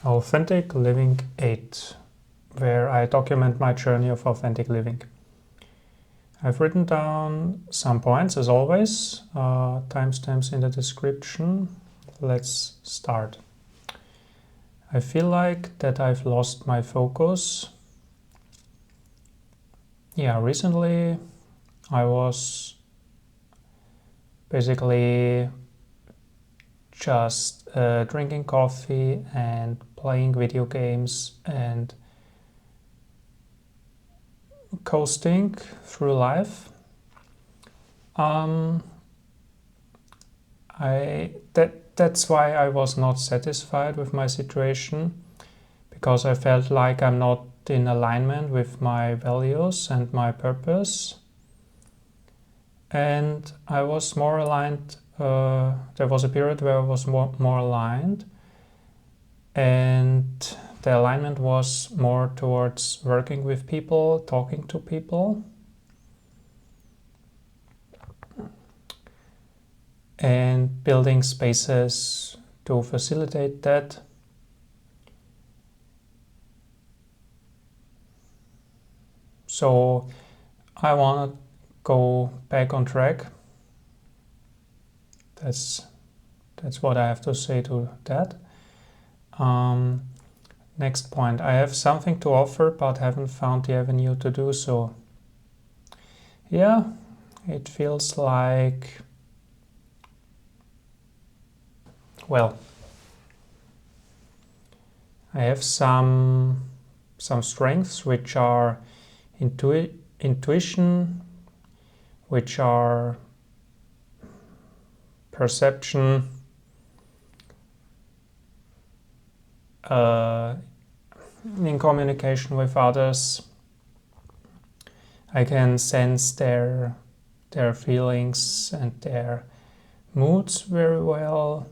Authentic Living 8, where I document my journey of authentic living. I've written down some points, as always, timestamps in the description. Let's start. I feel like that I've lost my focus. Recently I was basically just drinking coffee and playing video games and coasting through life. That's why I was not satisfied with my situation, because I felt like I'm not in alignment with my values and my purpose. And I was more aligned. There was a period where I was more aligned, and the alignment was more towards working with people, talking to people, and building spaces to facilitate that. So I want to go back on track. That's what I have to say to that. Next point. I have something to offer, but haven't found the avenue to do so. Yeah, it feels like, well, I have some strengths which are intuition, which are perception, in communication with others. I can sense their feelings and their moods very well.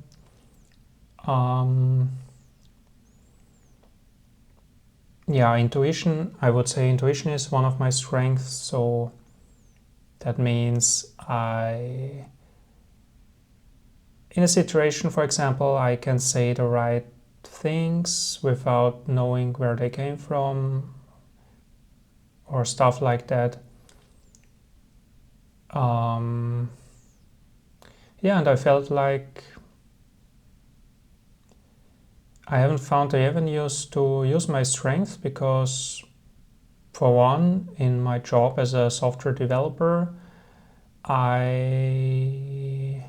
Intuition, I would say intuition is one of my strengths, so that means in a situation, for example, I can say the right things without knowing where they came from or stuff like that. And I felt like I haven't found the avenues to use my strengths because, for one, in my job as a software developer, a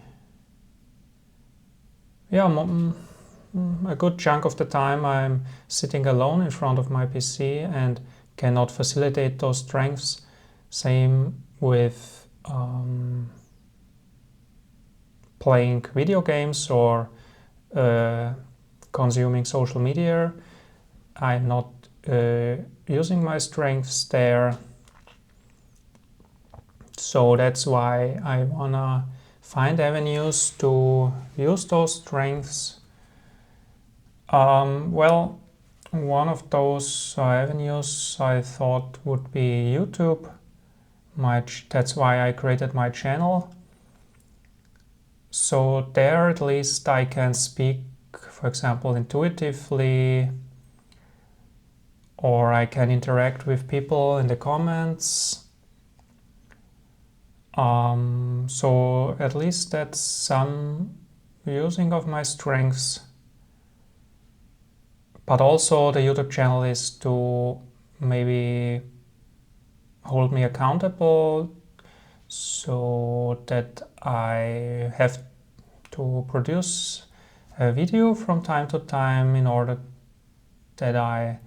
good chunk of the time I'm sitting alone in front of my PC and cannot facilitate those strengths. Same with playing video games or consuming social media. I'm not using my strengths there. So that's why I wanna find avenues to use those strengths. One of those avenues I thought would be YouTube. That's why I created my channel. So there at least I can speak, for example, intuitively, or I can interact with people in the comments. So at least that's some using of my strengths. But also the YouTube channel is to maybe hold me accountable, so that I have to produce a video from time to time in order that I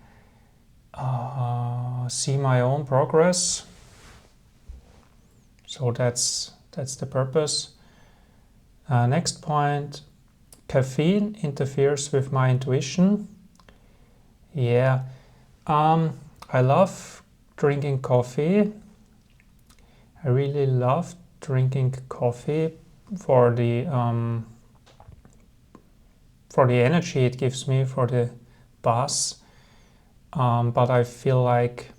see my own progress. So that's the purpose. Next point, caffeine interferes with my intuition. I love drinking coffee. I really love drinking coffee for the energy it gives me, for the buzz. But I feel like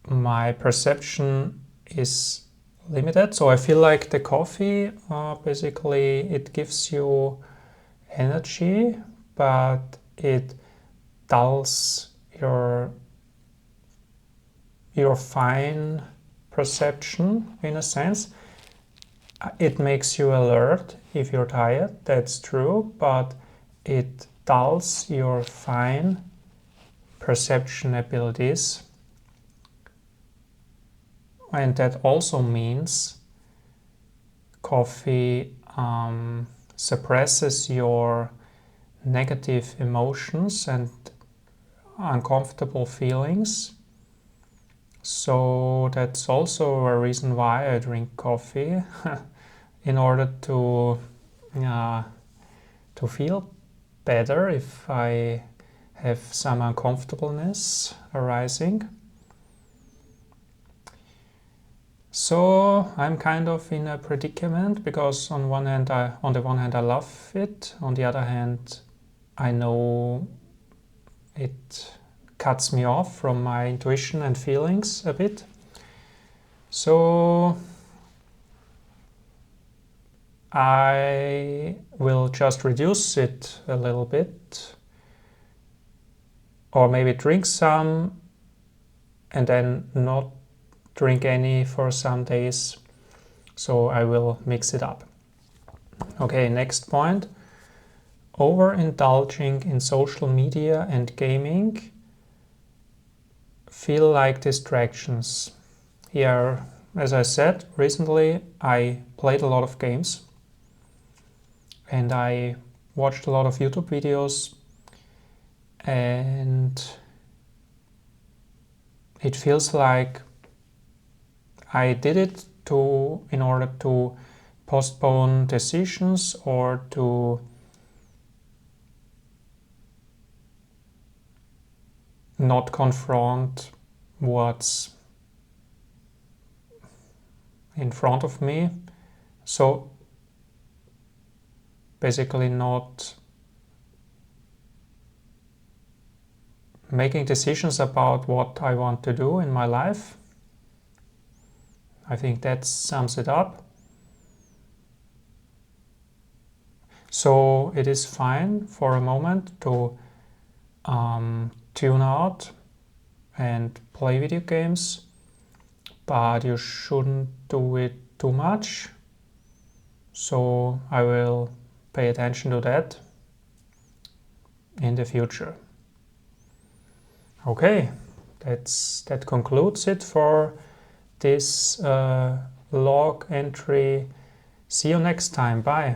my perception is limited. So I feel like the coffee, basically it gives you energy, but it dulls your fine perception in a sense. It makes you alert if you're tired, that's true, but it dulls your fine perception abilities. And that also means coffee suppresses your negative emotions and uncomfortable feelings. So that's also a reason why I drink coffee, in order to feel better if I have some uncomfortableness arising. So I'm kind of in a predicament because on the one hand I love it, on the other hand I know it cuts me off from my intuition and feelings a bit. So I will just reduce it a little bit, or maybe drink some and then not drink any for some days. So I will mix it up. Okay, next point. Overindulging in social media and gaming feel like distractions. Here, as I said, recently I played a lot of games and I watched a lot of YouTube videos, and it feels like I did it in order to postpone decisions or to not confront what's in front of me. So basically not making decisions about what I want to do in my life. I think that sums it up. So it is fine for a moment to tune out and play video games, but you shouldn't do it too much. So I will pay attention to that in the future. Okay, that concludes it for this log entry. See you next time. Bye.